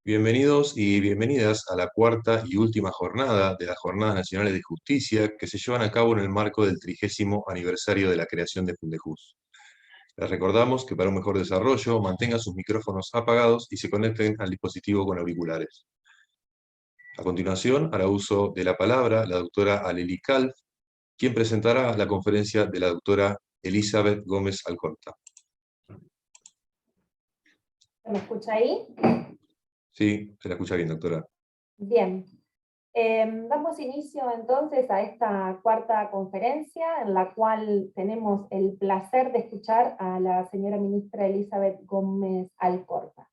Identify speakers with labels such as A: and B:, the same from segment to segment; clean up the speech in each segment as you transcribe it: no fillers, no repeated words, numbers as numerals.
A: Bienvenidos y bienvenidas a la cuarta y última jornada de las Jornadas Nacionales de Justicia que se llevan a cabo en el marco del 30º aniversario de la creación de Fundejuz. Les recordamos que para un mejor desarrollo mantengan sus micrófonos apagados y se conecten al dispositivo con auriculares. A continuación, hará uso de la palabra la doctora Aleli Calf, quien presentará la conferencia de la doctora Elizabeth Gómez Alcorta.
B: ¿Me escucha ahí?
A: Sí, se la escucha bien, doctora.
B: Bien. Damos inicio entonces a esta cuarta conferencia, en la cual tenemos el placer de escuchar a la señora ministra Elizabeth Gómez Alcorta.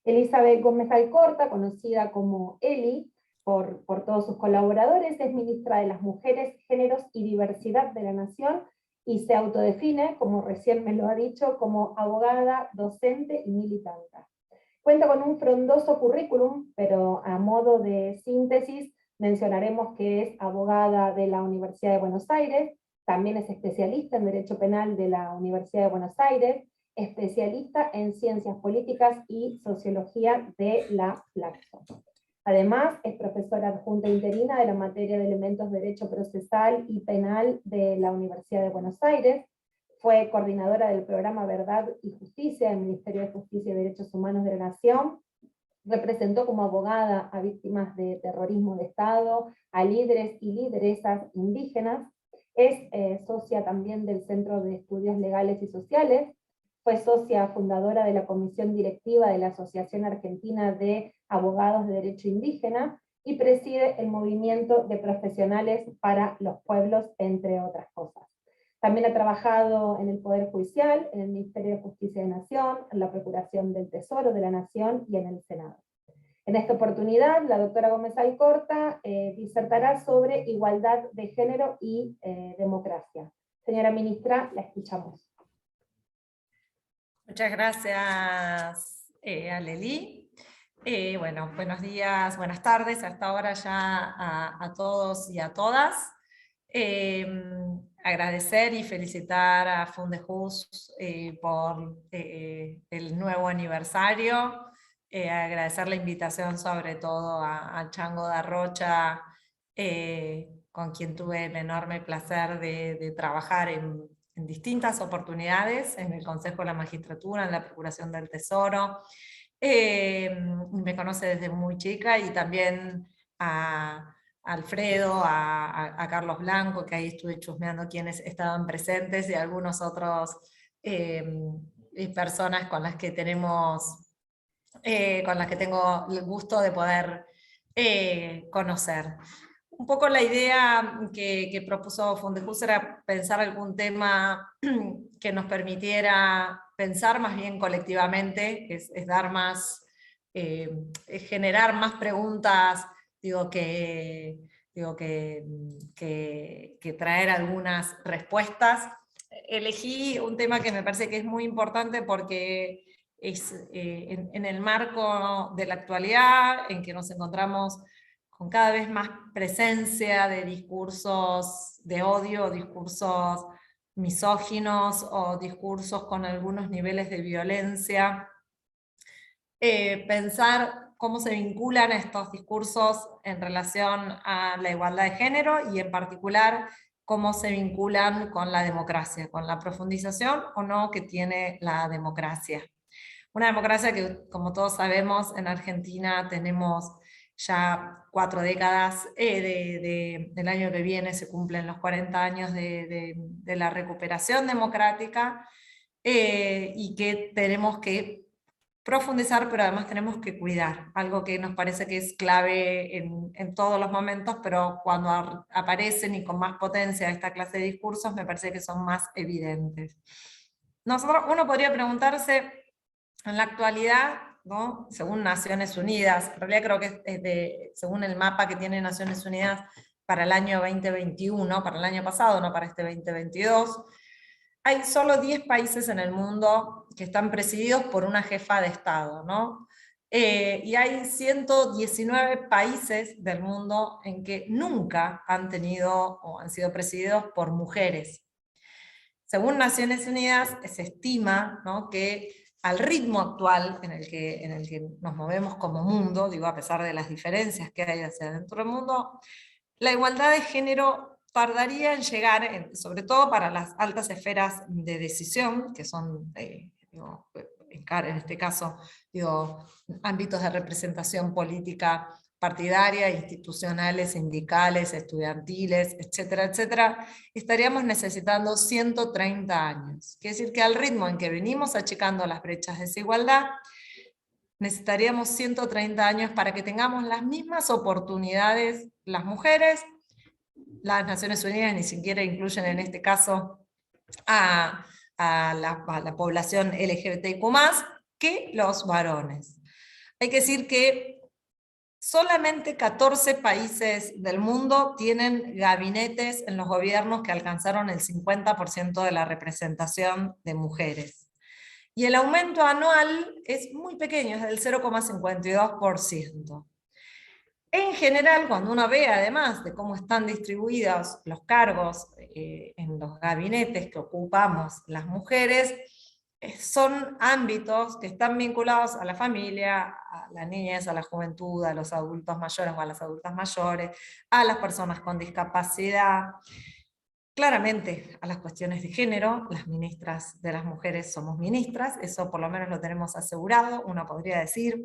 B: Elizabeth Gómez Alcorta, conocida como Eli por todos sus colaboradores, es ministra de las Mujeres, Géneros y Diversidad de la Nación, y se autodefine, como recién me lo ha dicho, como abogada, docente y militante. Cuenta con un frondoso currículum, pero a modo de síntesis mencionaremos que es abogada de la Universidad de Buenos Aires, también es especialista en Derecho Penal de la Universidad de Buenos Aires, especialista en Ciencias Políticas y Sociología de la Flaxo. Además, es profesora adjunta interina de la materia de elementos de Derecho Procesal y Penal de la Universidad de Buenos Aires. Fue coordinadora del programa Verdad y Justicia del Ministerio de Justicia y Derechos Humanos de la Nación. Representó como abogada a víctimas de terrorismo de Estado, a líderes y lideresas indígenas. Es socia también del Centro de Estudios Legales y Sociales. Fue socia fundadora de la Comisión Directiva de la Asociación Argentina de Abogados de Derecho Indígena y preside el Movimiento de Profesionales para los Pueblos, entre otras cosas. También ha trabajado en el Poder Judicial, en el Ministerio de Justicia de Nación, en la Procuración del Tesoro de la Nación y en el Senado. En esta oportunidad, la doctora Gómez Alcorta disertará sobre igualdad de género y democracia. Señora ministra, la escuchamos.
C: Muchas gracias, Aleli. Bueno, buenos días, buenas tardes, hasta ahora ya a todos y a todas. Agradecer y felicitar a Fundejuz por el nuevo aniversario, agradecer la invitación sobre todo a Chango da Rocha, con quien tuve el enorme placer de trabajar en distintas oportunidades, en el Consejo de la Magistratura, en la Procuración del Tesoro. Me conoce desde muy chica, y también a Alfredo, a Carlos Blanco, que ahí estuve chusmeando quienes estaban presentes, y algunos otros personas con las que tengo el gusto de poder conocer. Un poco la idea que propuso Fundejuz era pensar algún tema que nos permitiera pensar más bien colectivamente, es dar más, generar más preguntas, que traer algunas respuestas. Elegí un tema que me parece que es muy importante porque es en el marco de la actualidad, en que nos encontramos con cada vez más presencia de discursos de odio, discursos misóginos o discursos con algunos niveles de violencia. Pensar cómo se vinculan estos discursos en relación a la igualdad de género, y en particular cómo se vinculan con la democracia, con la profundización o no que tiene la democracia. Una democracia que, como todos sabemos, en Argentina tenemos ya 4 décadas, del año que viene se cumplen los 40 años de la recuperación democrática, y que tenemos que profundizar, pero además tenemos que cuidar, algo que nos parece que es clave en todos los momentos, pero cuando aparecen y con más potencia esta clase de discursos, me parece que son más evidentes. Uno podría preguntarse, en la actualidad, ¿no?, según Naciones Unidas, en realidad creo que es según el mapa que tiene Naciones Unidas para el año 2021, para el año pasado, no para este 2022, hay solo 10 países en el mundo que están presididos por una jefa de Estado, ¿no? Y hay 119 países del mundo en que nunca han tenido o han sido presididos por mujeres. Según Naciones Unidas, se estima, ¿no?, que al ritmo actual en el que nos movemos como mundo, digo, a pesar de las diferencias que hay hacia dentro del mundo, la igualdad de género tardaría en llegar, sobre todo para las altas esferas de decisión, que son, digo, en este caso, digo, ámbitos de representación política partidaria, institucionales, sindicales, estudiantiles, etcétera, etcétera, estaríamos necesitando 130 años. Quiere decir que al ritmo en que venimos achicando las brechas de desigualdad, necesitaríamos 130 años para que tengamos las mismas oportunidades las mujeres. Las Naciones Unidas ni siquiera incluyen en este caso a la población LGBTIQ+, que los varones. Hay que decir que solamente 14 países del mundo tienen gabinetes en los gobiernos que alcanzaron el 50% de la representación de mujeres. Y el aumento anual es muy pequeño, es del 0,52%. En general, cuando uno ve además de cómo están distribuidos los cargos en los gabinetes que ocupamos las mujeres, son ámbitos que están vinculados a la familia, a la niñez, a la juventud, a los adultos mayores o a las adultas mayores, a las personas con discapacidad, claramente a las cuestiones de género. Las ministras de las mujeres somos ministras, eso por lo menos lo tenemos asegurado, uno podría decir.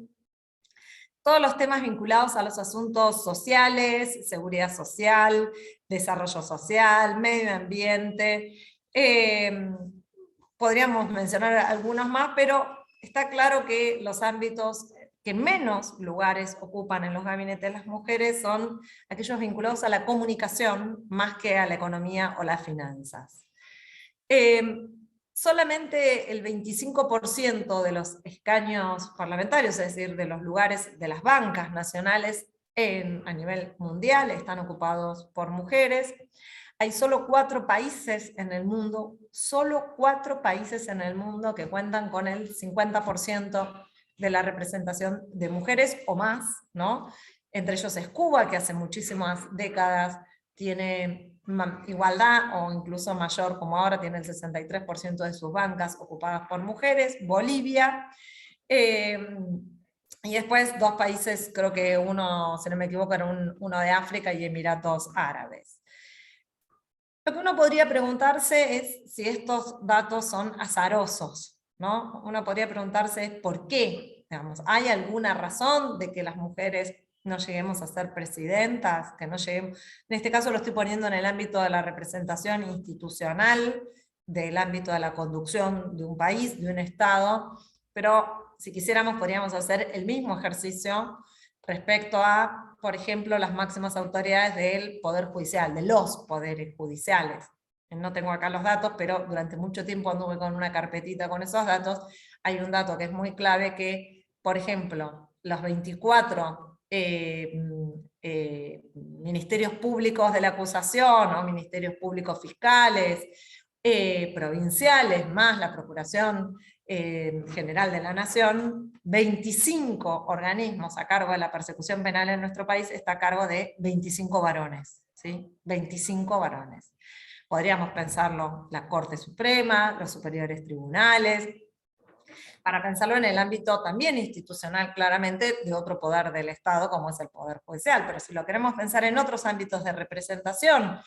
C: Todos los temas vinculados a los asuntos sociales, seguridad social, desarrollo social, medio ambiente, podríamos mencionar algunos más, pero está claro que los ámbitos que menos lugares ocupan en los gabinetes las mujeres son aquellos vinculados a la comunicación más que a la economía o las finanzas. Solamente el 25% de los escaños parlamentarios, es decir, de los lugares de las bancas nacionales a nivel mundial, están ocupados por mujeres. Hay solo 4 países en el mundo, que cuentan con el 50% de la representación de mujeres o más, ¿no? Entre ellos es Cuba, que hace muchísimas décadas tiene igualdad o incluso mayor, como ahora tiene el 63% de sus bancas ocupadas por mujeres, Bolivia, y después 2 países, creo que uno, si no me equivoco, era uno de África y Emiratos Árabes. Lo que uno podría preguntarse es si estos datos son azarosos, ¿no? Uno podría preguntarse por qué, digamos, ¿hay alguna razón de que las mujeres no lleguemos a ser presidentas, que no lleguemos? En este caso lo estoy poniendo en el ámbito de la representación institucional, del ámbito de la conducción de un país, de un Estado, pero si quisiéramos podríamos hacer el mismo ejercicio respecto a, por ejemplo, las máximas autoridades del Poder Judicial, de los poderes judiciales. No tengo acá los datos, pero durante mucho tiempo anduve con una carpetita con esos datos. Hay un dato que es muy clave, que, por ejemplo, los 24 ministerios públicos de la acusación, o ministerios públicos fiscales, provinciales, más la Procuración General de la Nación, 25 organismos a cargo de la persecución penal en nuestro país, está a cargo de 25 varones, ¿sí? 25 varones. Podríamos pensarlo la Corte Suprema, los superiores tribunales, para pensarlo en el ámbito también institucional, claramente, de otro poder del Estado, como es el Poder Judicial, pero si lo queremos pensar en otros ámbitos de representación,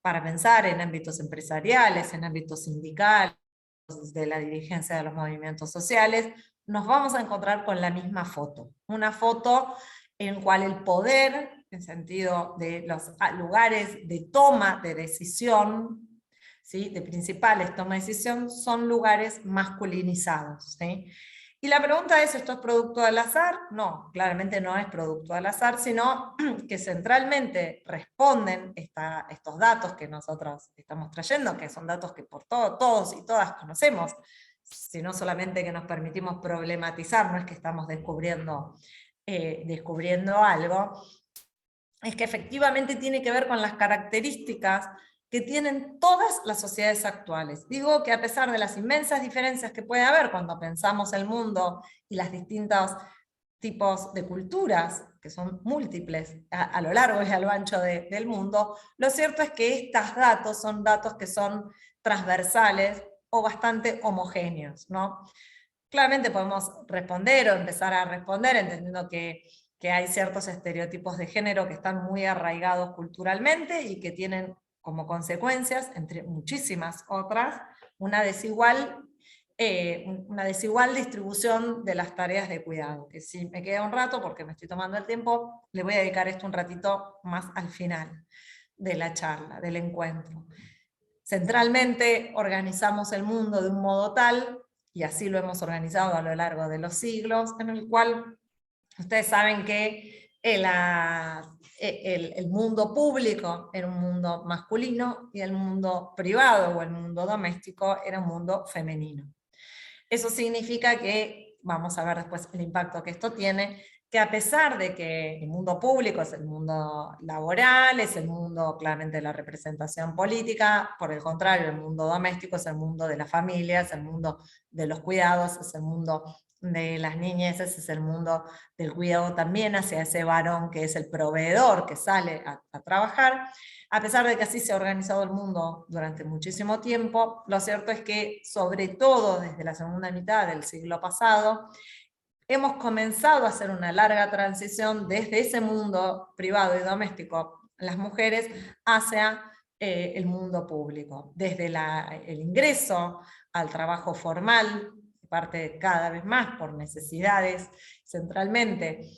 C: para pensar en ámbitos empresariales, en ámbitos sindicales, de la dirigencia de los movimientos sociales, nos vamos a encontrar con la misma foto. Una foto en la cual el poder, en sentido de los lugares de toma de decisión, ¿sí?, de principales toma de decisión, son lugares masculinizados, ¿sí? Y la pregunta es, ¿esto es producto del azar? No, claramente no es producto del azar, sino que centralmente responden estos datos que nosotros estamos trayendo, que son datos que por todos y todas conocemos, sino solamente que nos permitimos problematizar, no es que estamos descubriendo algo, es que efectivamente tiene que ver con las características que tienen todas las sociedades actuales. Digo que a pesar de las inmensas diferencias que puede haber cuando pensamos el mundo y los distintos tipos de culturas, que son múltiples a lo largo y a lo ancho del mundo, lo cierto es que estos datos son datos que son transversales o bastante homogéneos, ¿no? Claramente podemos responder o empezar a responder entendiendo que hay ciertos estereotipos de género que están muy arraigados culturalmente y que tienen como consecuencias, entre muchísimas otras, una desigual distribución de las tareas de cuidado. Que si me queda un rato, porque me estoy tomando el tiempo, le voy a dedicar esto un ratito más al final de la charla, del encuentro. Centralmente organizamos el mundo de un modo tal, y así lo hemos organizado a lo largo de los siglos, en el cual ustedes saben que el mundo público era un mundo masculino y el mundo privado o el mundo doméstico era un mundo femenino. Eso significa que, vamos a ver después el impacto que esto tiene, que a pesar de que el mundo público es el mundo laboral, es el mundo claramente de la representación política, por el contrario, el mundo doméstico es el mundo de la familia, es el mundo de los cuidados, es el mundo de las niñeces, es el mundo del cuidado también hacia ese varón que es el proveedor que sale a trabajar. A pesar de que así se ha organizado el mundo durante muchísimo tiempo, lo cierto es que, sobre todo desde la segunda mitad del siglo pasado, hemos comenzado a hacer una larga transición desde ese mundo privado y doméstico, las mujeres, hacia el mundo público. Desde el ingreso al trabajo formal, parte cada vez más por necesidades centralmente,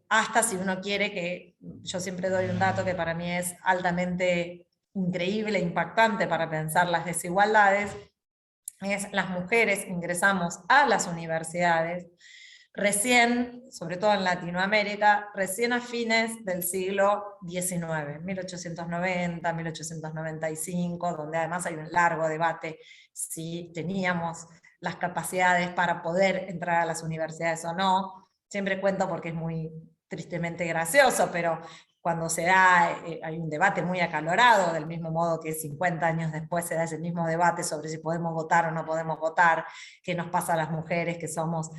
C: hasta si uno quiere, que yo siempre doy un dato que para mí es altamente increíble, impactante para pensar las desigualdades, es las mujeres ingresamos a las universidades recién, sobre todo en Latinoamérica, recién a fines del siglo XIX, 1890, 1895, donde además hay un largo debate si teníamos las capacidades para poder entrar a las universidades o no. Siempre cuento porque es muy tristemente gracioso, pero cuando se da, hay un debate muy acalorado, del mismo modo que 50 años después se da ese mismo debate sobre si podemos votar o no podemos votar, qué nos pasa a las mujeres que somos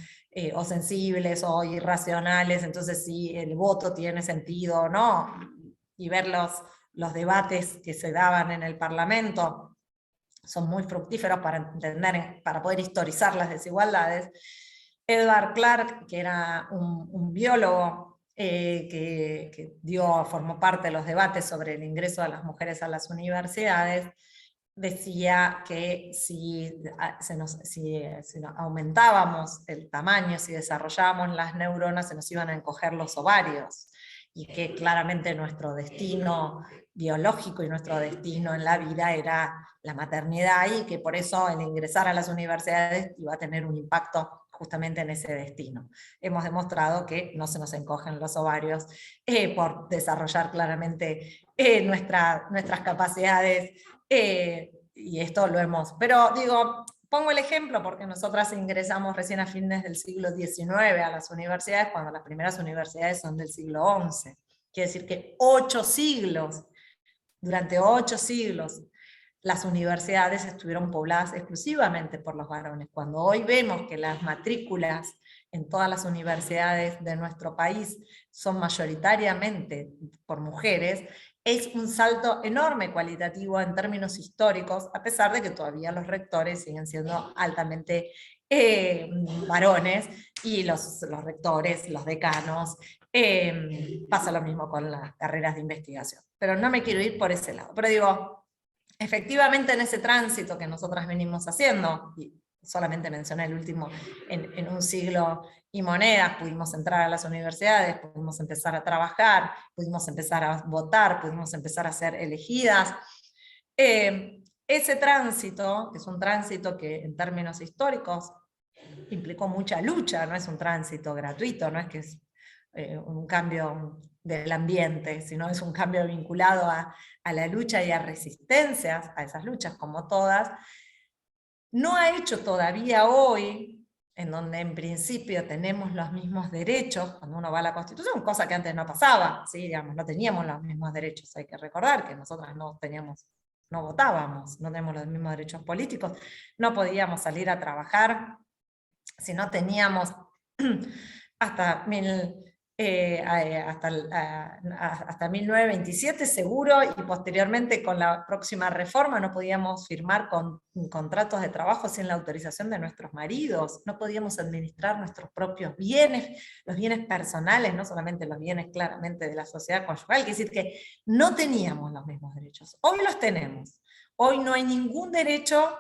C: o sensibles o irracionales, entonces si el voto tiene sentido o no, y ver los debates que se daban en el Parlamento son muy fructíferos para entender, para poder historizar las desigualdades. Edward Clarke, que era un biólogo que formó parte de los debates sobre el ingreso de las mujeres a las universidades, decía que si aumentábamos el tamaño, si desarrollábamos las neuronas, se nos iban a encoger los ovarios, y que claramente nuestro destino biológico y nuestro destino en la vida era la maternidad, y que por eso el ingresar a las universidades iba a tener un impacto justamente en ese destino. Hemos demostrado que no se nos encogen los ovarios por desarrollar claramente nuestras capacidades, y esto lo hemos... Pero digo, pongo el ejemplo porque nosotras ingresamos recién a fines del siglo XIX a las universidades, cuando las primeras universidades son del siglo XI. Quiere decir que 8 siglos, durante 8 siglos, las universidades estuvieron pobladas exclusivamente por los varones. Cuando hoy vemos que las matrículas en todas las universidades de nuestro país son mayoritariamente por mujeres, es un salto enorme cualitativo en términos históricos, a pesar de que todavía los rectores siguen siendo altamente varones, y los rectores, los decanos, pasa lo mismo con las carreras de investigación. Pero no me quiero ir por ese lado. Pero digo, efectivamente en ese tránsito que nosotras venimos haciendo, y solamente mencioné el último, en un siglo y monedas, pudimos entrar a las universidades, pudimos empezar a trabajar, pudimos empezar a votar, pudimos empezar a ser elegidas. Ese tránsito, que es un tránsito que en términos históricos implicó mucha lucha, no es un tránsito gratuito, no es que es un cambio del ambiente, sino es un cambio vinculado a la lucha y a resistencias, a esas luchas como todas, no ha hecho todavía hoy, en donde en principio tenemos los mismos derechos, cuando uno va a la Constitución, cosa que antes no pasaba, ¿sí? Digamos, no teníamos los mismos derechos. Hay que recordar que nosotras no votábamos, no tenemos los mismos derechos políticos, no podíamos salir a trabajar si no teníamos hasta hasta 1927 seguro, y posteriormente con la próxima reforma no podíamos firmar contratos de trabajo sin la autorización de nuestros maridos, no podíamos administrar nuestros propios bienes, los bienes personales, no solamente los bienes claramente de la sociedad conyugal, quiere decir que no teníamos los mismos derechos. Hoy los tenemos. Hoy no hay ningún derecho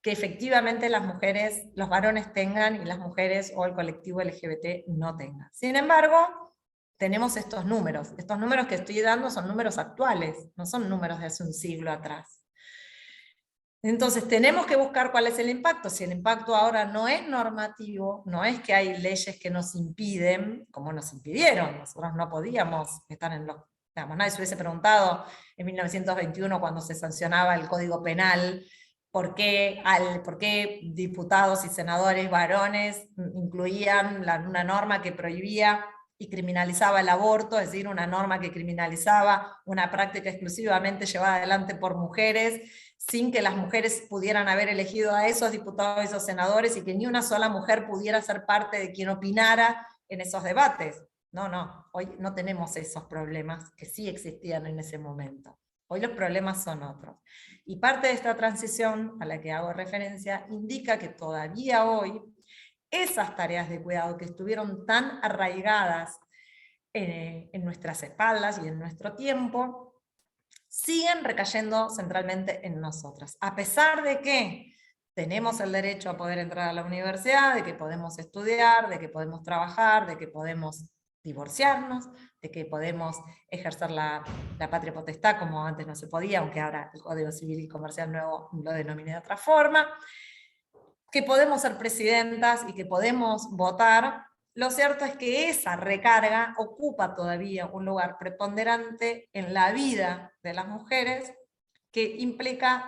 C: que efectivamente las mujeres, los varones tengan y las mujeres o el colectivo LGBT no tengan. Sin embargo, tenemos estos números. Estos números que estoy dando son números actuales, no son números de hace un siglo atrás. Entonces tenemos que buscar cuál es el impacto. Si el impacto ahora no es normativo, no es que hay leyes que nos impiden, como nos impidieron, nosotros no podíamos estar en los... Digamos, nadie se hubiese preguntado en 1921 cuando se sancionaba el Código Penal, ¿por qué diputados y senadores varones incluían una norma que prohibía y criminalizaba el aborto, es decir, una norma que criminalizaba una práctica exclusivamente llevada adelante por mujeres, sin que las mujeres pudieran haber elegido a esos diputados y esos senadores, y que ni una sola mujer pudiera ser parte de quien opinara en esos debates? No, hoy no tenemos esos problemas que sí existían en ese momento. Hoy los problemas son otros. Y parte de esta transición a la que hago referencia indica que todavía hoy esas tareas de cuidado que estuvieron tan arraigadas en nuestras espaldas y en nuestro tiempo, siguen recayendo centralmente en nosotras. A pesar de que tenemos el derecho a poder entrar a la universidad, de que podemos estudiar, de que podemos trabajar, de que podemos divorciarnos, de que podemos ejercer la patria potestad como antes no se podía, aunque ahora el Código Civil y Comercial nuevo lo denomina de otra forma, que podemos ser presidentas y que podemos votar. Lo cierto es que esa recarga ocupa todavía un lugar preponderante en la vida de las mujeres, que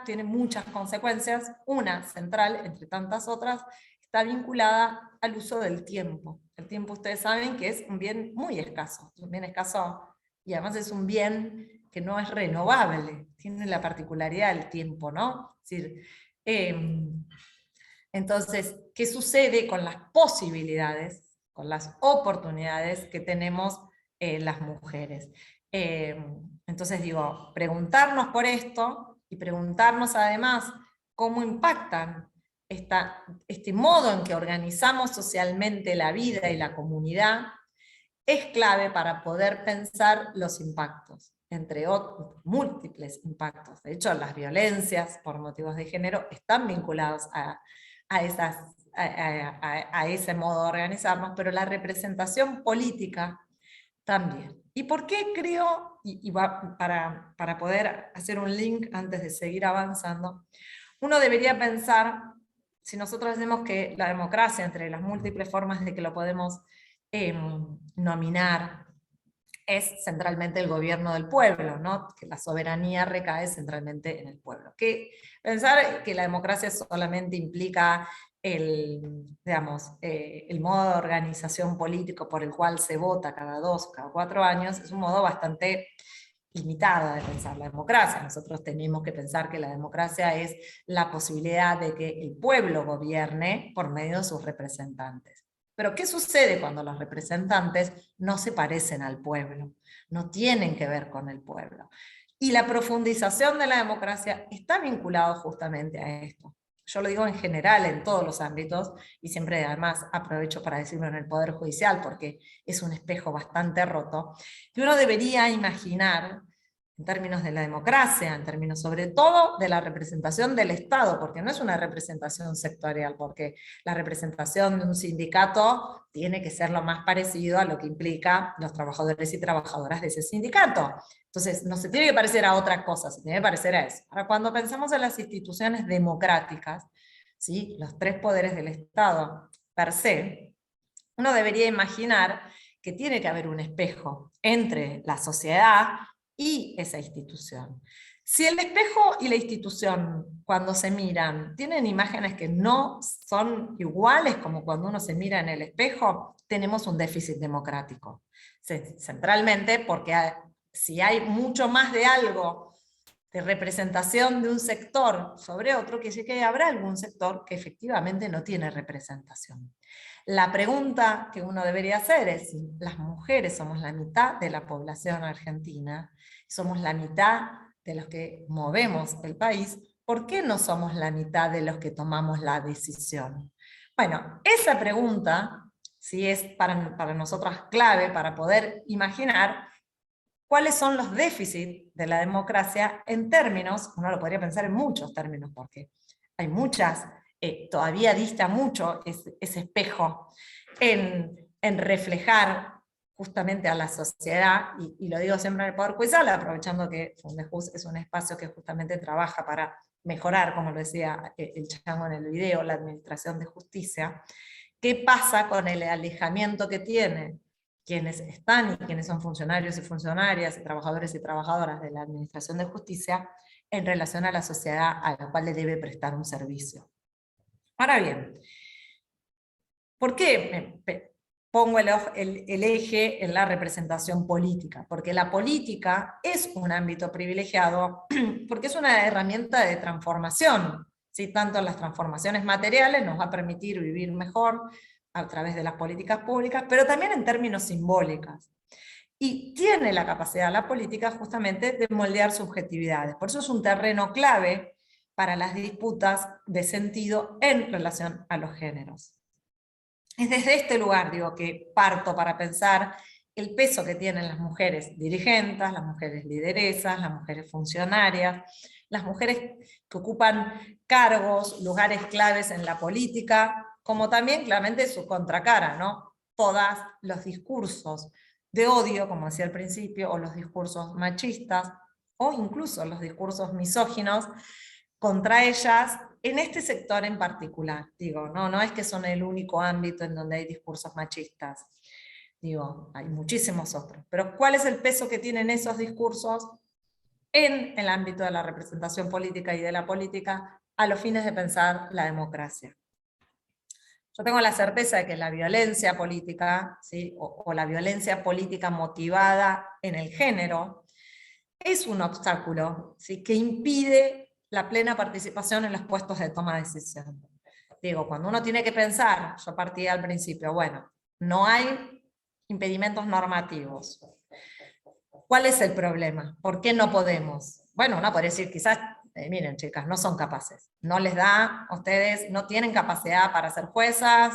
C: tiene muchas consecuencias. Una central, entre tantas otras, está vinculada al uso del tiempo. El tiempo, ustedes saben que es un bien muy escaso, es un bien escaso, y además es un bien que no es renovable, tiene la particularidad del tiempo, ¿no? Es decir, entonces, ¿qué sucede con las posibilidades, con las oportunidades que tenemos las mujeres? Entonces digo, preguntarnos por esto, y preguntarnos además cómo impactan este modo en que organizamos socialmente la vida y la comunidad, es clave para poder pensar los impactos, entre otros múltiples impactos. De hecho, las violencias por motivos de género están vinculados a ese modo de organizarnos, pero la representación política también. ¿Y por qué creo, para poder hacer un link antes de seguir avanzando, uno debería pensar, si nosotros decimos que la democracia, entre las múltiples formas de que lo podemos nominar, es centralmente el gobierno del pueblo, ¿no? Que la soberanía recae centralmente en el pueblo. Que pensar que la democracia solamente implica el modo de organización político por el cual se vota cada 2 o cada 4 años, es un modo bastante limitado de pensar la democracia. Nosotros tenemos que pensar que la democracia es la posibilidad de que el pueblo gobierne por medio de sus representantes. Pero ¿qué sucede cuando los representantes no se parecen al pueblo? No tienen que ver con el pueblo. Y la profundización de la democracia está vinculado justamente a esto. Yo lo digo en general, en todos los ámbitos, y siempre además aprovecho para decirlo en el Poder Judicial, porque es un espejo bastante roto, que uno debería imaginar, en términos de la democracia, en términos sobre todo de la representación del Estado, porque no es una representación sectorial, porque la representación de un sindicato tiene que ser lo más parecido a lo que implica los trabajadores y trabajadoras de ese sindicato. Entonces, no se tiene que parecer a otra cosa, se tiene que parecer a eso. Ahora, cuando pensamos en las instituciones democráticas, ¿sí?, los 3 poderes del Estado per se, uno debería imaginar que tiene que haber un espejo entre la sociedad y esa institución. Si el espejo y la institución, cuando se miran, tienen imágenes que no son iguales como cuando uno se mira en el espejo, tenemos un déficit democrático. Centralmente porque si hay mucho más de algo, de representación de un sector sobre otro, quiere decir que habrá algún sector que efectivamente no tiene representación. La pregunta que uno debería hacer es si las mujeres somos la mitad de la población argentina, somos la mitad de los que movemos el país, ¿por qué no somos la mitad de los que tomamos la decisión? Bueno, esa pregunta sí es para nosotras clave para poder imaginar cuáles son los déficits de la democracia en términos, uno lo podría pensar en muchos términos, porque hay muchas, todavía dista mucho ese espejo en reflejar justamente a la sociedad, y lo digo siempre en el Poder Judicial, aprovechando que Fundejus es un espacio que justamente trabaja para mejorar, como lo decía el Chango en el video, la administración de justicia. ¿Qué pasa con el alejamiento que tiene quienes están y quienes son funcionarios y funcionarias, y trabajadores y trabajadoras de la administración de justicia en relación a la sociedad a la cual le debe prestar un servicio? Ahora bien, ¿por qué pongo el eje en la representación política? Porque la política es un ámbito privilegiado, porque es una herramienta de transformación, ¿sí? Tanto en las transformaciones materiales nos va a permitir vivir mejor a través de las políticas públicas, pero también en términos simbólicos. Y tiene la capacidad la política justamente de moldear subjetividades. Por eso es un terreno clave para las disputas de sentido en relación a los géneros. Es desde este lugar, digo, que parto para pensar el peso que tienen las mujeres dirigentes, las mujeres lideresas, las mujeres funcionarias, las mujeres que ocupan cargos, lugares claves en la política, como también claramente su contracara, ¿no? Todos los discursos de odio, como decía al principio, o los discursos machistas, o incluso los discursos misóginos contra ellas, en este sector en particular. Digo, no es que son el único ámbito en donde hay discursos machistas. Digo, hay muchísimos otros. Pero ¿cuál es el peso que tienen esos discursos en el ámbito de la representación política y de la política a los fines de pensar la democracia? Yo tengo la certeza de que la violencia política, ¿sí? o la violencia política motivada en el género, es un obstáculo, ¿sí? que impide la plena participación en los puestos de toma de decisión. Digo, cuando uno tiene que pensar, yo partía al principio, bueno, no hay impedimentos normativos. ¿Cuál es el problema? ¿Por qué no podemos? Bueno, uno podría decir, quizás, miren chicas, no son capaces, no les da, ustedes no tienen capacidad para ser juezas,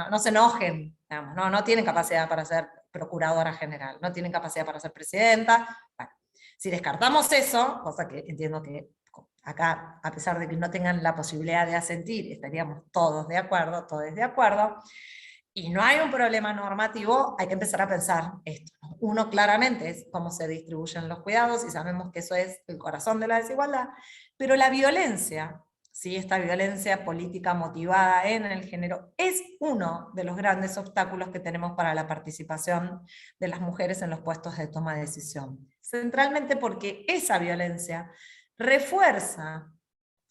C: no se enojen, digamos, no tienen capacidad para ser procuradora general, no tienen capacidad para ser presidenta. Bueno, si descartamos eso, cosa que entiendo que acá, a pesar de que no tengan la posibilidad de asentir, estaríamos todos de acuerdo, y no hay un problema normativo, hay que empezar a pensar esto. Uno claramente es cómo se distribuyen los cuidados, y sabemos que eso es el corazón de la desigualdad, pero la violencia, ¿sí? Esta violencia política motivada en el género, es uno de los grandes obstáculos que tenemos para la participación de las mujeres en los puestos de toma de decisión. Centralmente porque esa violencia refuerza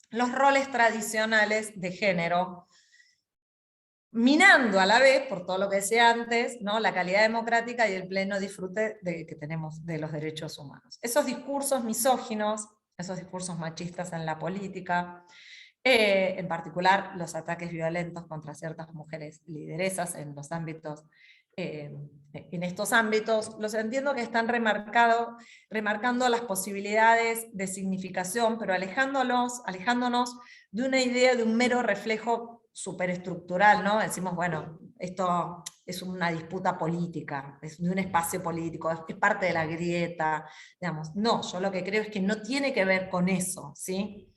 C: los roles tradicionales de género, minando a la vez, por todo lo que decía antes, ¿no? la calidad democrática y el pleno disfrute que tenemos de los derechos humanos. Esos discursos misóginos, esos discursos machistas en la política, en particular los ataques violentos contra ciertas mujeres lideresas en los ámbitos, en estos ámbitos, los entiendo que están remarcando las posibilidades de significación, pero alejándonos de una idea de un mero reflejo superestructural, ¿no? Decimos, bueno, esto es una disputa política, es de un espacio político, es parte de la grieta, digamos. No, yo lo que creo es que no tiene que ver con eso, ¿sí?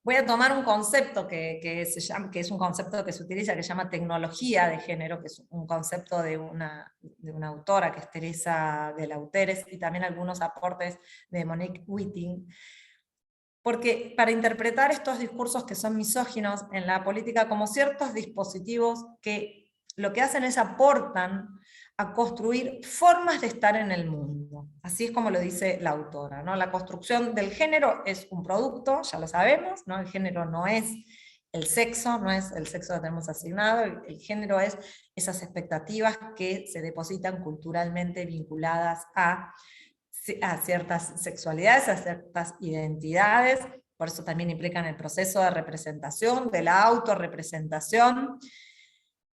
C: Voy a tomar un concepto que es un concepto que se utiliza, que se llama tecnología de género, que es un concepto de una autora que es Teresa de Lauteres, y también algunos aportes de Monique Witting, porque para interpretar estos discursos que son misóginos en la política como ciertos dispositivos que lo que hacen es aportan a construir formas de estar en el mundo. Así es como lo dice la autora, ¿no? La construcción del género es un producto, ya lo sabemos, ¿no? El género no es el sexo, no es el sexo que tenemos asignado, el género es esas expectativas que se depositan culturalmente vinculadas a ciertas sexualidades, a ciertas identidades, por eso también implican el proceso de representación, de la autorrepresentación.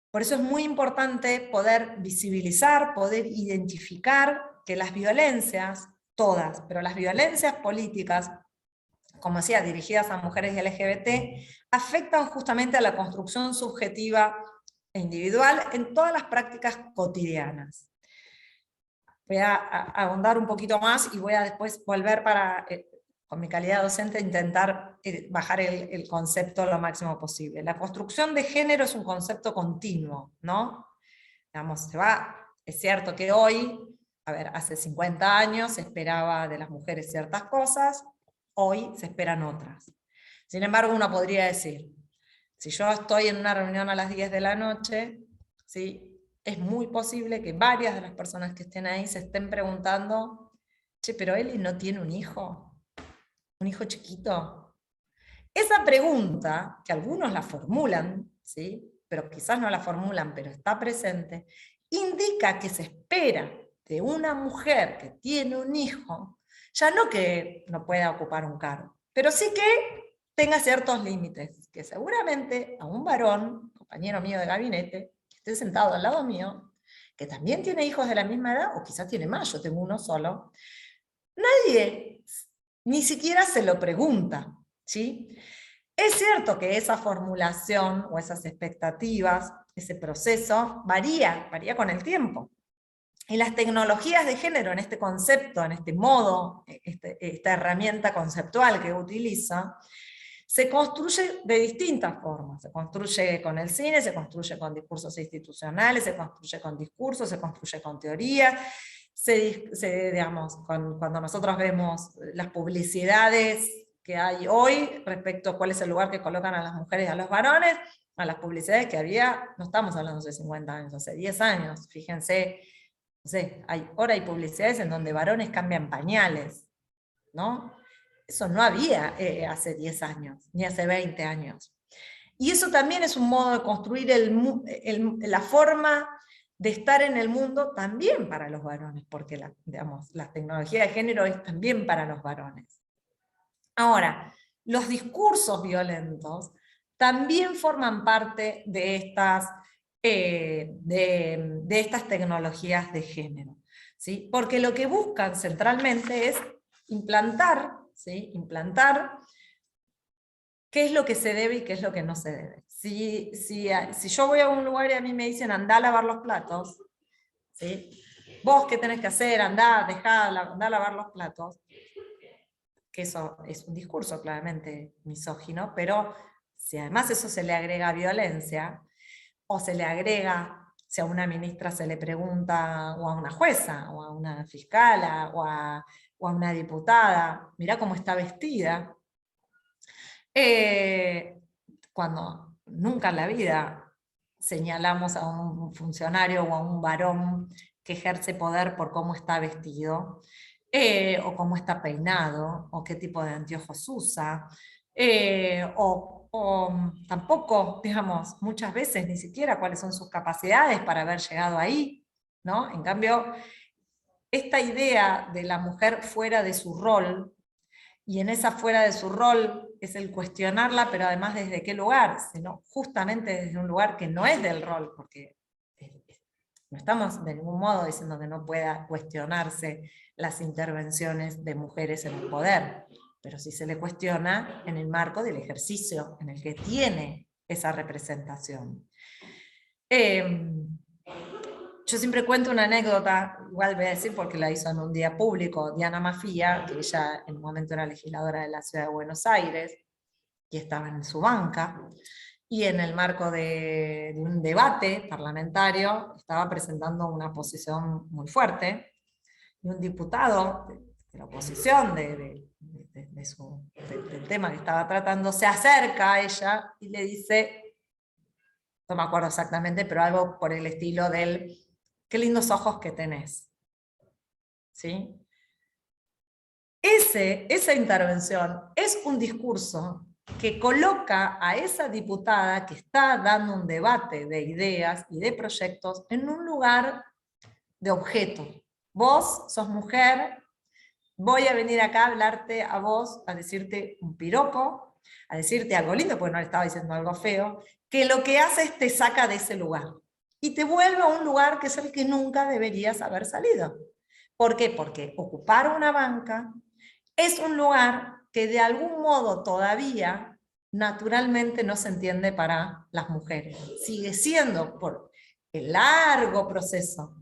C: Por eso es muy importante poder visibilizar, poder identificar que las violencias, todas, pero las violencias políticas, como decía, dirigidas a mujeres y LGBT, afectan justamente a la construcción subjetiva e individual en todas las prácticas cotidianas. Voy a ahondar un poquito más y voy a después volver para, con mi calidad docente, intentar bajar el concepto lo máximo posible. La construcción de género es un concepto continuo, ¿no? Digamos, es cierto que hoy, hace 50 años se esperaba de las mujeres ciertas cosas, hoy se esperan otras. Sin embargo, uno podría decir, si yo estoy en una reunión a las 10 de la noche, ¿sí?, es muy posible que varias de las personas que estén ahí se estén preguntando, che, pero Eli no tiene un hijo chiquito. Esa pregunta, que algunos la formulan, ¿sí?, pero quizás no la formulan, pero está presente, indica que se espera de una mujer que tiene un hijo, ya no que no pueda ocupar un cargo, pero sí que tenga ciertos límites, que seguramente a un varón, compañero mío de gabinete, que esté sentado al lado mío, que también tiene hijos de la misma edad, o quizás tiene más, yo tengo uno solo, nadie ni siquiera se lo pregunta, ¿sí? Es cierto que esa formulación o esas expectativas, ese proceso, varía con el tiempo. Y las tecnologías de género en este concepto, en este modo, esta herramienta conceptual que utiliza, se construye de distintas formas. Se construye con el cine, se construye con discursos institucionales, se construye con discursos, se construye con teoría. Digamos, cuando nosotros vemos las publicidades que hay hoy respecto a cuál es el lugar que colocan a las mujeres y a los varones, a las publicidades que había, no estamos hablando de 50 años, hace 10 años, fíjense, no sé, ahora hay publicidades en donde varones cambian pañales, ¿no? Eso no había hace 10 años, ni hace 20 años. Y eso también es un modo de construir la forma de estar en el mundo también para los varones, porque la tecnología de género es también para los varones. Ahora, los discursos violentos también forman parte de estas tecnologías de género, ¿sí? Porque lo que buscan centralmente es implantar, ¿sí?, implantar qué es lo que se debe y qué es lo que no se debe. Si yo voy a un lugar y a mí me dicen andá a lavar los platos, ¿sí?, vos qué tenés que hacer, andá a lavar los platos, que eso es un discurso claramente misógino, pero si además eso se le agrega violencia, o se le agrega, si a una ministra se le pregunta, o a una jueza, o a una fiscala, o a una diputada, mirá cómo está vestida, cuando nunca en la vida señalamos a un funcionario o a un varón que ejerce poder por cómo está vestido, o cómo está peinado, o qué tipo de anteojos usa, o tampoco, digamos, muchas veces ni siquiera cuáles son sus capacidades para haber llegado ahí, ¿no? En cambio, esta idea de la mujer fuera de su rol, y en esa fuera de su rol es el cuestionarla, pero además desde qué lugar, sino justamente desde un lugar que no es del rol, porque no estamos de ningún modo diciendo que no pueda cuestionarse las intervenciones de mujeres en el poder, pero sí se le cuestiona en el marco del ejercicio en el que tiene esa representación. Yo siempre cuento una anécdota, igual voy a decir porque la hizo en un día público, Diana Mafía, que ella en un momento era legisladora de la ciudad de Buenos Aires, y estaba en su banca, y en el marco de un debate parlamentario estaba presentando una posición muy fuerte, y un diputado de la oposición del tema que estaba tratando se acerca a ella y le dice, no me acuerdo exactamente, pero algo por el estilo del qué lindos ojos que tenés. ¿Sí? Esa intervención es un discurso que coloca a esa diputada que está dando un debate de ideas y de proyectos en un lugar de objeto. Vos sos mujer, voy a venir acá a hablarte a vos, a decirte un piropo, a decirte algo lindo, porque no le estaba diciendo algo feo, que lo que hace es te saca de ese lugar. Y te vuelve a un lugar que es el que nunca deberías haber salido. ¿Por qué? Porque ocupar una banca es un lugar que de algún modo todavía naturalmente no se entiende para las mujeres. Sigue siendo por el largo proceso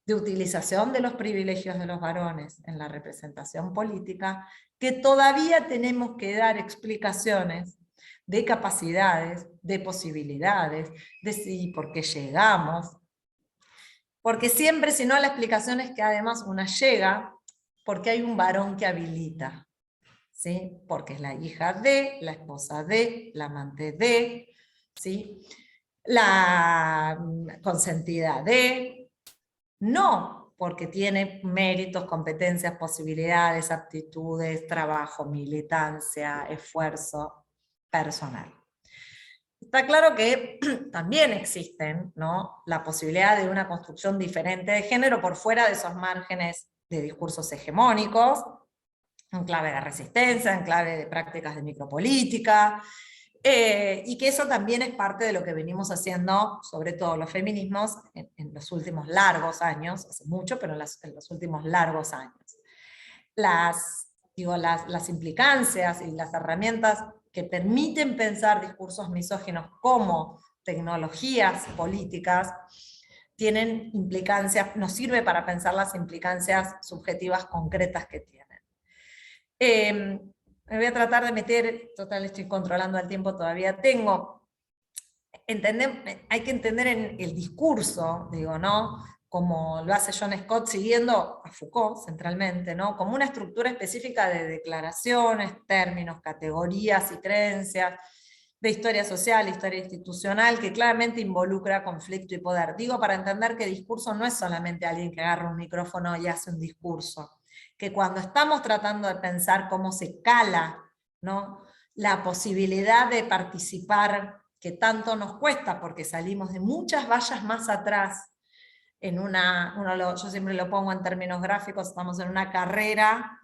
C: de utilización de los privilegios de los varones en la representación política, que todavía tenemos que dar explicaciones de capacidades, de posibilidades, de si por qué llegamos. Porque siempre, si no, la explicación es que además una llega porque hay un varón que habilita, ¿sí? Porque es la hija de, la esposa de, la amante de, ¿sí? La consentida de, no porque tiene méritos, competencias, posibilidades, aptitudes, trabajo, militancia, esfuerzo personal. Está claro que también existen, ¿no?, la posibilidad de una construcción diferente de género por fuera de esos márgenes de discursos hegemónicos, en clave de resistencia, en clave de prácticas de micropolítica, y que eso también es parte de lo que venimos haciendo, sobre todo los feminismos, en los últimos largos años, hace mucho, pero en los últimos largos años. Las implicancias y las herramientas que permiten pensar discursos misóginos como tecnologías políticas, tienen implicancias, nos sirve para pensar las implicancias subjetivas concretas que tienen. Me voy a tratar de meter, total estoy controlando el tiempo, todavía tengo. Hay que entender en el discurso, digo, ¿no?, como lo hace John Scott siguiendo a Foucault centralmente, ¿no?, como una estructura específica de declaraciones, términos, categorías y creencias, de historia social, historia institucional, que claramente involucra conflicto y poder. Digo, para entender que discurso no es solamente alguien que agarra un micrófono y hace un discurso, que cuando estamos tratando de pensar cómo se cala, ¿no?, la posibilidad de participar, que tanto nos cuesta porque salimos de muchas vallas más atrás, yo siempre lo pongo en términos gráficos, estamos en una carrera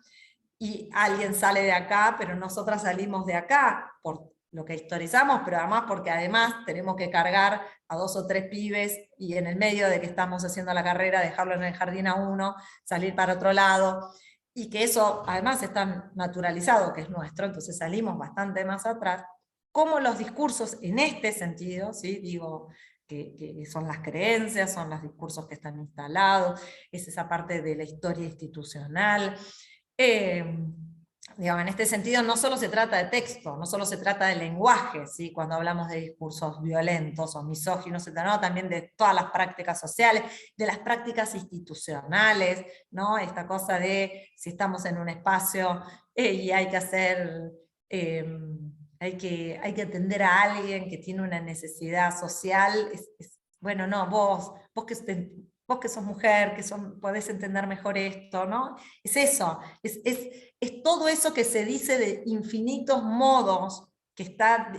C: y alguien sale de acá, pero nosotras salimos de acá por lo que historizamos, pero además porque además tenemos que cargar a 2 o 3 pibes y en el medio de que estamos haciendo la carrera, dejarlo en el jardín a uno, salir para otro lado, y que eso además está naturalizado, que es nuestro, entonces salimos bastante más atrás. Como los discursos en este sentido, ¿sí?, digo, que son las creencias, son los discursos que están instalados, es esa parte de la historia institucional. Digamos, en este sentido no solo se trata de texto, no solo se trata de lenguaje, ¿sí?, cuando hablamos de discursos violentos o misóginos, no, también de todas las prácticas sociales, de las prácticas institucionales, ¿no?, esta cosa de si estamos en un espacio y hay que hacer... hay que atender a alguien que tiene una necesidad social, bueno, no, vos que sos mujer, podés entender mejor esto, ¿no? Es eso, es todo eso que se dice de infinitos modos, que está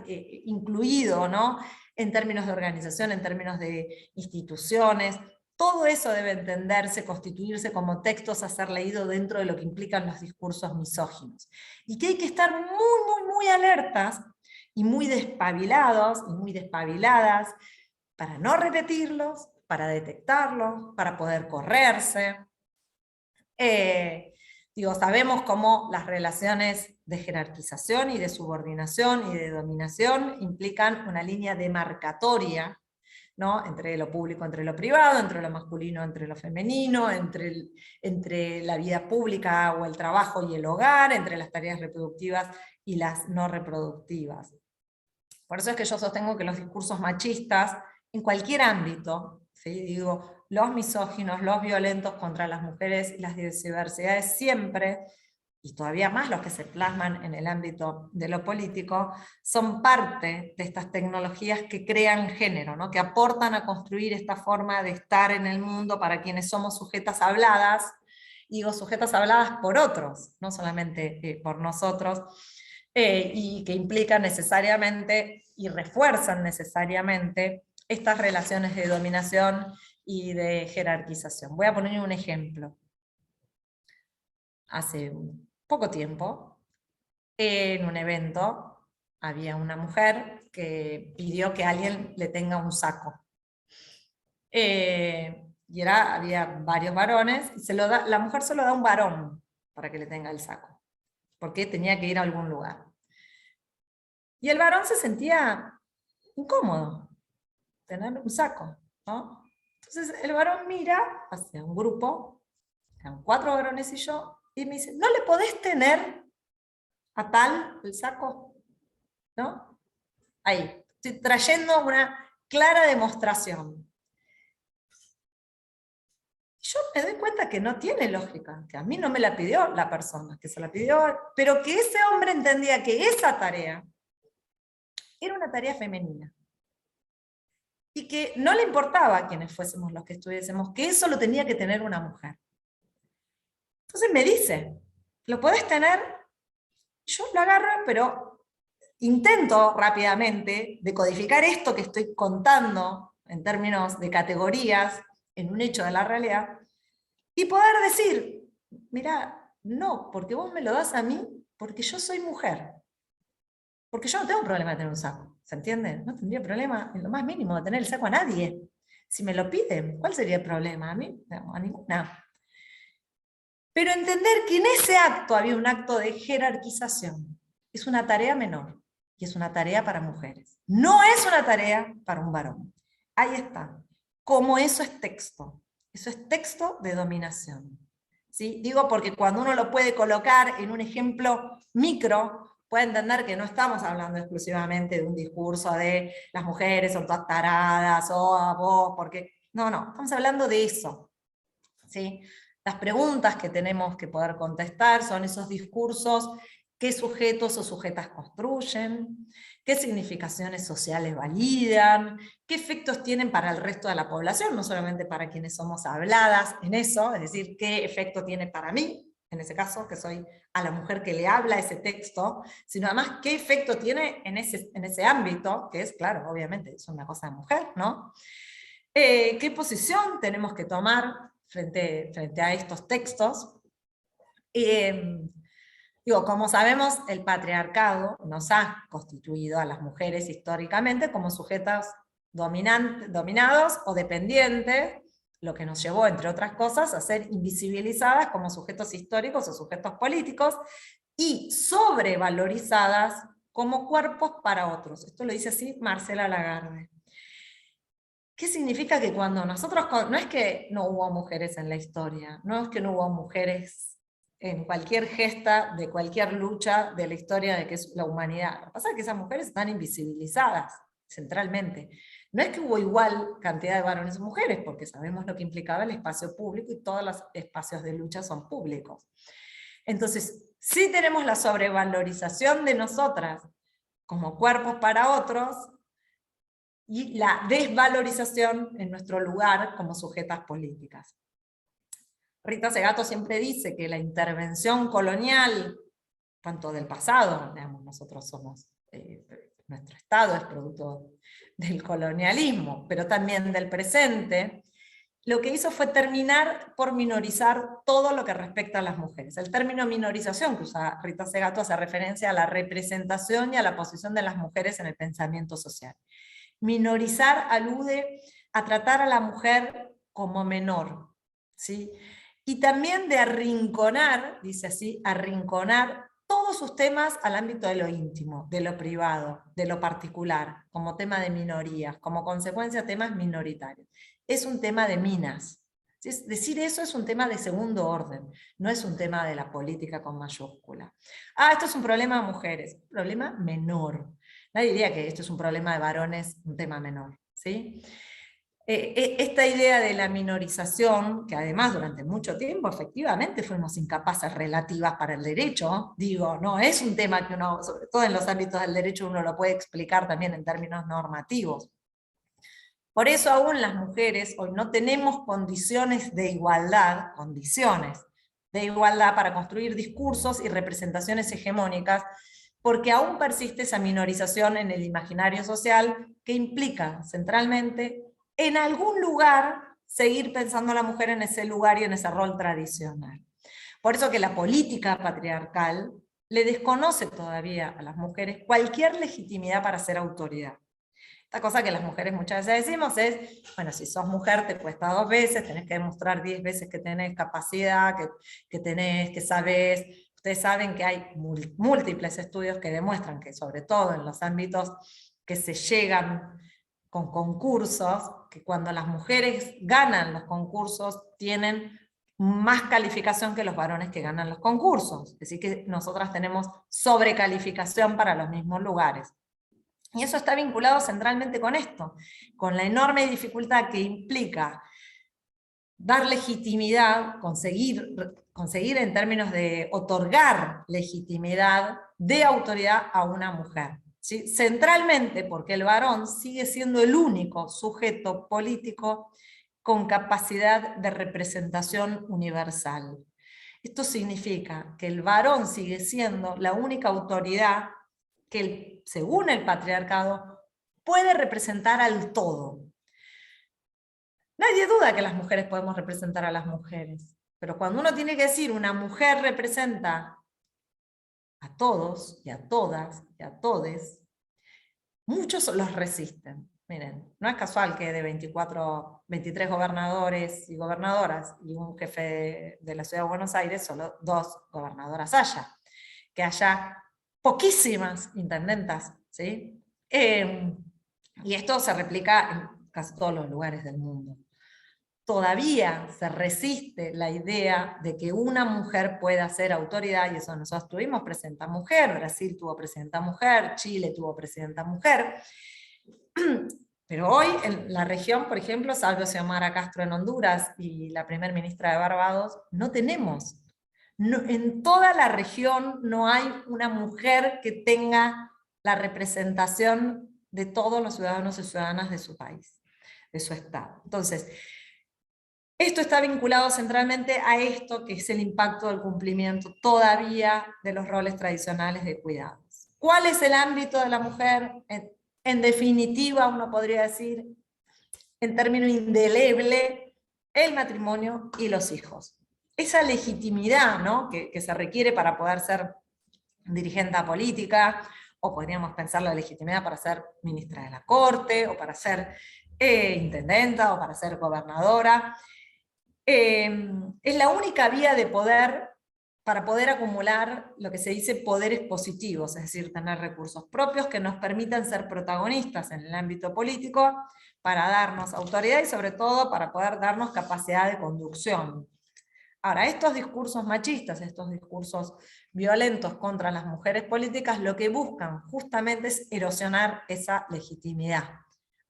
C: incluido, ¿no?, en términos de organización, en términos de instituciones. Todo eso debe entenderse, constituirse como textos a ser leído dentro de lo que implican los discursos misóginos. Y que hay que estar muy, muy, muy alertas y muy despabilados y muy despabiladas para no repetirlos, para detectarlos, para poder correrse. Sabemos cómo las relaciones de jerarquización y de subordinación y de dominación implican una línea demarcatoria, ¿no?, entre lo público, entre lo privado, entre lo masculino, entre lo femenino, entre la vida pública o el trabajo y el hogar, entre las tareas reproductivas y las no reproductivas. Por eso es que yo sostengo que los discursos machistas, en cualquier ámbito, ¿sí?, digo, los misóginos, los violentos contra las mujeres y las diversidades siempre, y todavía más los que se plasman en el ámbito de lo político, son parte de estas tecnologías que crean género, ¿no?, que aportan a construir esta forma de estar en el mundo para quienes somos sujetas habladas, digo sujetas habladas por otros, no solamente por nosotros, y que implican necesariamente y refuerzan necesariamente estas relaciones de dominación y de jerarquización. Voy a poner un ejemplo. hace poco tiempo, en un evento, había una mujer que pidió que alguien le tenga un saco. Y había varios varones, y la mujer se lo da a un varón para que le tenga el saco, porque tenía que ir a algún lugar. Y el varón se sentía incómodo tener un saco, ¿no? Entonces el varón mira hacia un grupo, eran 4 varones y yo, y me dice, ¿no le podés tener a tal el saco? ¿No? Ahí, estoy trayendo una clara demostración. Yo me doy cuenta que no tiene lógica, que a mí no me la pidió la persona, que se la pidió, pero que ese hombre entendía que esa tarea era una tarea femenina. Y que no le importaba a quienes fuésemos los que estuviésemos, que eso lo tenía que tener una mujer. Entonces me dice, ¿lo podés tener? Yo lo agarro, pero intento rápidamente decodificar esto que estoy contando en términos de categorías, en un hecho de la realidad, y poder decir, mira, no, porque vos me lo das a mí, porque yo soy mujer. Porque yo no tengo problema de tener un saco, ¿se entiende? No tendría problema en lo más mínimo de tener el saco a nadie. Si me lo piden, ¿cuál sería el problema? A mí, no, a ninguna. Pero entender que en ese acto había un acto de jerarquización. Es una tarea menor, y es una tarea para mujeres. No es una tarea para un varón. Ahí está. Como eso es texto de dominación. ¿Sí? Digo porque cuando uno lo puede colocar en un ejemplo micro, puede entender que no estamos hablando exclusivamente de un discurso de las mujeres son todas taradas, o a vos, porque... No, estamos hablando de eso. ¿Sí? Las preguntas que tenemos que poder contestar son esos discursos, qué sujetos o sujetas construyen, qué significaciones sociales validan, qué efectos tienen para el resto de la población, no solamente para quienes somos habladas en eso, es decir, qué efecto tiene para mí, en ese caso, que soy a la mujer que le habla ese texto, sino además qué efecto tiene en ese ámbito, que es, claro, obviamente, es una cosa de mujer, ¿no? ¿Qué posición tenemos que tomar frente a estos textos? Digo, como sabemos, el patriarcado nos ha constituido a las mujeres históricamente como sujetas dominados o dependientes, lo que nos llevó, entre otras cosas, a ser invisibilizadas como sujetos históricos o sujetos políticos, y sobrevalorizadas como cuerpos para otros. Esto lo dice así Marcela Lagarde. ¿Qué significa que cuando nosotros, no es que no hubo mujeres en la historia, no es que no hubo mujeres en cualquier gesta de cualquier lucha de la historia de que es la humanidad? Lo que pasa es que esas mujeres están invisibilizadas centralmente. No es que hubo igual cantidad de varones y mujeres, porque sabemos lo que implicaba el espacio público y todos los espacios de lucha son públicos. Entonces, sí tenemos la sobrevalorización de nosotras como cuerpos para otros, y la desvalorización en nuestro lugar como sujetas políticas. Rita Segato siempre dice que la intervención colonial, tanto del pasado, digamos, nosotros somos, nuestro Estado es producto del colonialismo, pero también del presente, lo que hizo fue terminar por minorizar todo lo que respecta a las mujeres. El término minorización que usa Rita Segato hace referencia a la representación y a la posición de las mujeres en el pensamiento social. Minorizar alude a tratar a la mujer como menor, ¿sí? Y también de arrinconar, dice así, arrinconar todos sus temas al ámbito de lo íntimo, de lo privado, de lo particular, como tema de minorías, como consecuencia temas minoritarios. Es un tema de minas. ¿Sí? Decir eso es un tema de segundo orden, no es un tema de la política con mayúscula. Esto es un problema de mujeres, un problema menor. Nadie diría que esto es un problema de varones, un tema menor, ¿sí? Esta idea de la minorización, que además durante mucho tiempo efectivamente fuimos incapaces relativas para el derecho, digo, no es un tema que uno, sobre todo en los ámbitos del derecho, uno lo puede explicar también en términos normativos. Por eso aún las mujeres hoy no tenemos condiciones de igualdad para construir discursos y representaciones hegemónicas, porque aún persiste esa minorización en el imaginario social que implica centralmente en algún lugar seguir pensando a la mujer en ese lugar y en ese rol tradicional. Por eso que la política patriarcal le desconoce todavía a las mujeres cualquier legitimidad para ser autoridad. Esta cosa que las mujeres muchas veces decimos es, bueno, si sos mujer te cuesta 2 veces, tenés que demostrar 10 veces que tenés capacidad, que tenés, que sabés. Ustedes saben que hay múltiples estudios que demuestran que, sobre todo en los ámbitos que se llegan con concursos, que cuando las mujeres ganan los concursos tienen más calificación que los varones que ganan los concursos. Es decir, que nosotras tenemos sobrecalificación para los mismos lugares. Y eso está vinculado centralmente con esto, con la enorme dificultad que implica dar legitimidad, conseguir en términos de otorgar legitimidad de autoridad a una mujer. ¿Sí? Centralmente porque el varón sigue siendo el único sujeto político con capacidad de representación universal. Esto significa que el varón sigue siendo la única autoridad que, según el patriarcado, puede representar al todo. Nadie duda que las mujeres podemos representar a las mujeres, pero cuando uno tiene que decir una mujer representa a todos y a todas y a todes, muchos los resisten. Miren, no es casual que de 23 gobernadores y gobernadoras y un jefe de la Ciudad de Buenos Aires, solo 2 gobernadoras haya. Que haya poquísimas intendentas, ¿sí? Y esto se replica en casi todos los lugares del mundo. Todavía se resiste la idea de que una mujer pueda ser autoridad, y eso nosotros tuvimos presidenta mujer, Brasil tuvo presidenta mujer, Chile tuvo presidenta mujer, pero hoy en la región, por ejemplo, salvo Xiomara Castro en Honduras y la primer ministra de Barbados, no tenemos. No, en toda la región no hay una mujer que tenga la representación de todos los ciudadanos y ciudadanas de su país, de su estado. Entonces, esto está vinculado centralmente a esto que es el impacto del cumplimiento todavía de los roles tradicionales de cuidados. ¿Cuál es el ámbito de la mujer? En definitiva, uno podría decir, en términos indeleble, el matrimonio y los hijos. Esa legitimidad, ¿no?, que se requiere para poder ser dirigente política, o podríamos pensar la legitimidad para ser ministra de la Corte, o para ser intendenta, o para ser gobernadora, es la única vía de poder para poder acumular lo que se dice poderes positivos, es decir, tener recursos propios que nos permitan ser protagonistas en el ámbito político, para darnos autoridad y sobre todo para poder darnos capacidad de conducción. Ahora, estos discursos machistas, estos discursos violentos contra las mujeres políticas, lo que buscan justamente es erosionar esa legitimidad.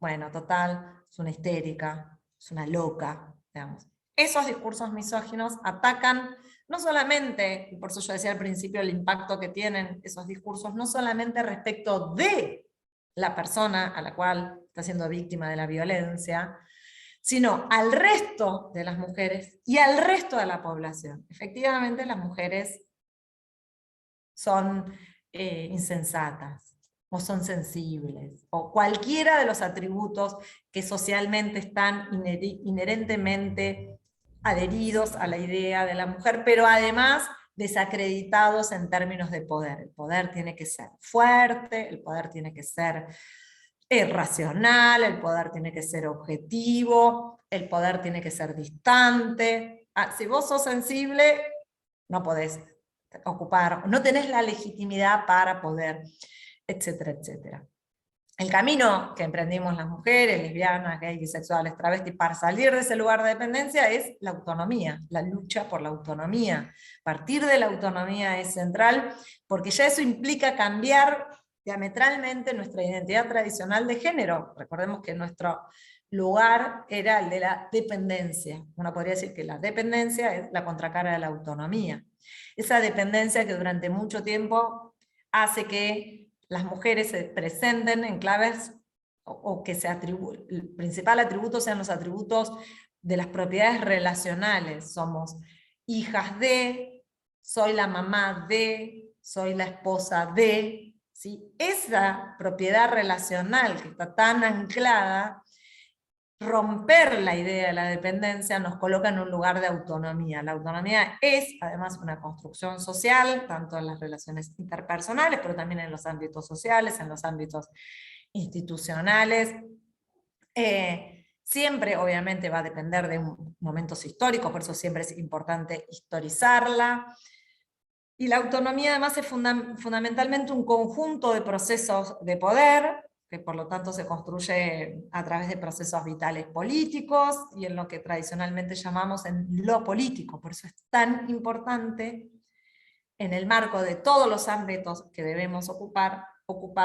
C: Bueno, total, es una histérica, es una loca, digamos. Esos discursos misóginos atacan no solamente, y por eso yo decía al principio el impacto que tienen esos discursos, no solamente respecto de la persona a la cual está siendo víctima de la violencia, sino al resto de las mujeres y al resto de la población. Efectivamente, las mujeres son insensatas, o son sensibles, o cualquiera de los atributos que socialmente están inherentemente adheridos a la idea de la mujer, pero además desacreditados en términos de poder. El poder tiene que ser fuerte, el poder tiene que ser racional, el poder tiene que ser objetivo, el poder tiene que ser distante. Si vos sos sensible, no podés ocupar, no tenés la legitimidad para poder, etcétera, etcétera. El camino que emprendimos las mujeres, lesbianas, gays, bisexuales, travestis, para salir de ese lugar de dependencia es la autonomía, la lucha por la autonomía. Partir de la autonomía es central, porque ya eso implica cambiar diametralmente nuestra identidad tradicional de género. Recordemos que nuestro lugar era el de la dependencia. Uno podría decir que la dependencia es la contracara de la autonomía. Esa dependencia que durante mucho tiempo hace que las mujeres se presenten en claves o que el principal atributo sean los atributos de las propiedades relacionales. Somos hijas de, soy la mamá de, soy la esposa de, ¿sí? Esa propiedad relacional que está tan anclada romper la idea de la dependencia nos coloca en un lugar de autonomía. La autonomía es además una construcción social, tanto en las relaciones interpersonales, pero también en los ámbitos sociales, en los ámbitos institucionales. Siempre obviamente va a depender de momentos históricos, por eso siempre es importante historizarla. Y la autonomía además es fundamentalmente un conjunto de procesos de poder, que por lo tanto se construye a través de procesos vitales políticos, y en lo que tradicionalmente llamamos en lo político. Por eso es tan importante, en el marco de todos los ámbitos que debemos ocupar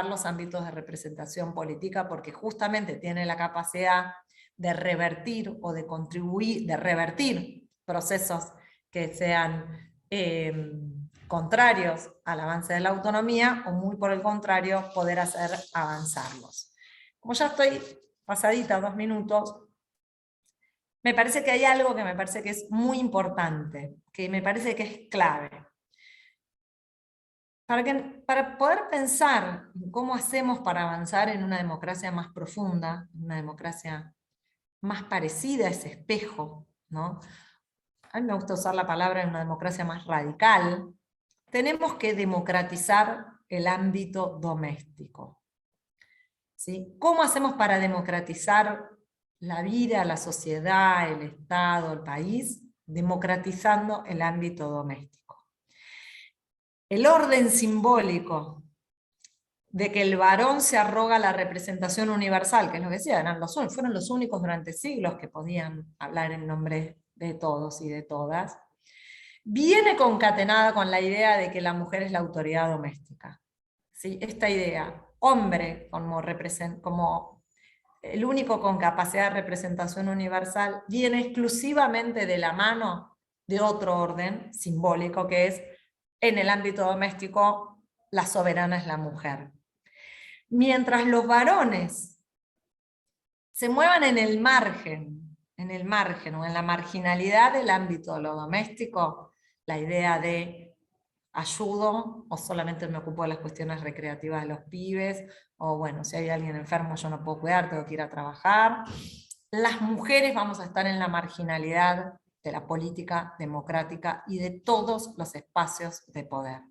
C: los ámbitos de representación política, porque justamente tiene la capacidad de revertir o de contribuir, de revertir procesos que sean contrarios al avance de la autonomía, o muy por el contrario, poder hacer avanzarlos. Como ya estoy pasadita 2 minutos, me parece que hay algo que me parece que es muy importante, que me parece que es clave. Para poder pensar en cómo hacemos para avanzar en una democracia más profunda, una democracia más parecida a ese espejo, ¿no? A mí me gusta usar la palabra en una democracia más radical, tenemos que democratizar el ámbito doméstico. ¿Sí? ¿Cómo hacemos para democratizar la vida, la sociedad, el Estado, el país? Democratizando el ámbito doméstico. El orden simbólico de que el varón se arroga la representación universal, que es lo que decía, fueron los únicos durante siglos que podían hablar en nombre de todos y de todas, viene concatenada con la idea de que la mujer es la autoridad doméstica. ¿Sí? Esta idea, hombre como el único con capacidad de representación universal, viene exclusivamente de la mano de otro orden simbólico, que es, en el ámbito doméstico, la soberana es la mujer. Mientras los varones se muevan en el margen o en la marginalidad del ámbito de lo doméstico, la idea de ayudo, o solamente me ocupo de las cuestiones recreativas de los pibes, o bueno, si hay alguien enfermo yo no puedo cuidar, tengo que ir a trabajar. Las mujeres vamos a estar en la marginalidad de la política democrática y de todos los espacios de poder.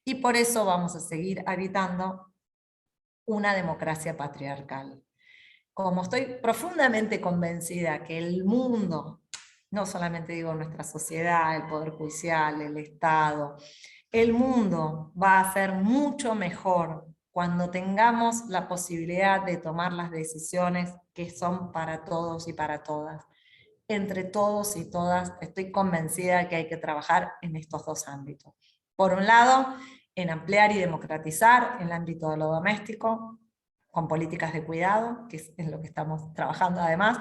C: Y por eso vamos a seguir habitando una democracia patriarcal. Como estoy profundamente convencida que el mundo, no solamente digo nuestra sociedad, el Poder Judicial, el Estado, el mundo va a ser mucho mejor cuando tengamos la posibilidad de tomar las decisiones que son para todos y para todas. Entre todos y todas, estoy convencida de que hay que trabajar en estos dos ámbitos. Por un lado, en ampliar y democratizar el ámbito de lo doméstico, con políticas de cuidado, que es en lo que estamos trabajando además,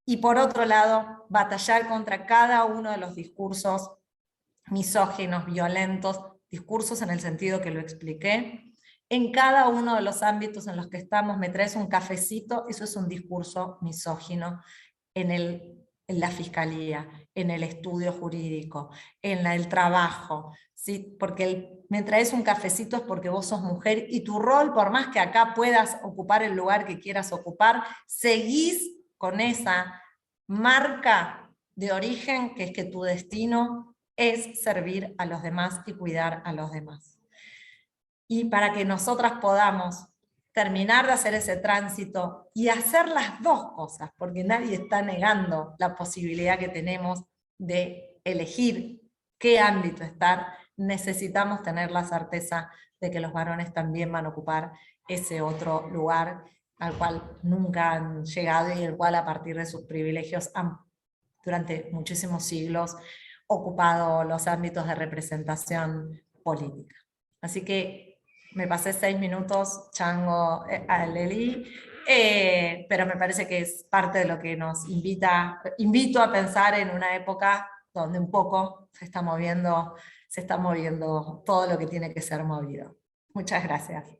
C: y por otro lado, batallar contra cada uno de los discursos misóginos, violentos, discursos en el sentido que lo expliqué, en cada uno de los ámbitos en los que estamos. Me traes un cafecito, eso es un discurso misógino, en la fiscalía, en el estudio jurídico, en el trabajo, ¿sí? Porque me traes un cafecito es porque vos sos mujer, y tu rol, por más que acá puedas ocupar el lugar que quieras ocupar, seguís con esa marca de origen, que es que tu destino es servir a los demás y cuidar a los demás. Y para que nosotras podamos terminar de hacer ese tránsito y hacer las dos cosas, porque nadie está negando la posibilidad que tenemos de elegir qué ámbito estar, necesitamos tener la certeza de que los varones también van a ocupar ese otro lugar al cual nunca han llegado y el cual a partir de sus privilegios han durante muchísimos siglos ocupado los ámbitos de representación política. Así que me pasé 6 minutos, Chango, a Leli, pero me parece que es parte de lo que nos invito a pensar en una época donde un poco se está moviendo todo lo que tiene que ser movido. Muchas gracias.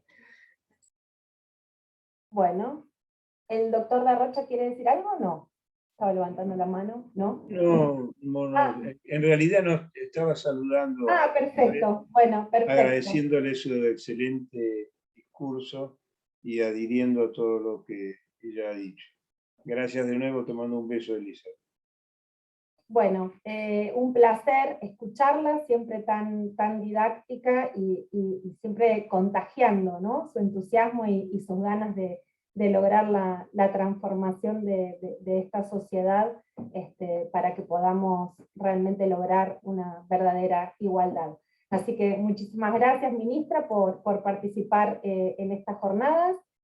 B: Bueno, ¿el doctor Darrocha quiere decir algo o no? Estaba levantando la mano, ¿no?
D: No, en realidad no, estaba saludando.
B: Perfecto, bueno, perfecto.
D: Agradeciéndole su excelente discurso y adhiriendo a todo lo que ella ha dicho. Gracias de nuevo, te mando un beso, Elisa.
B: Bueno, un placer escucharla, siempre tan didáctica y siempre contagiando, ¿no? Su entusiasmo y sus ganas de lograr la transformación de esta sociedad, para que podamos realmente lograr una verdadera igualdad. Así que muchísimas gracias, ministra, por participar en estas jornadas.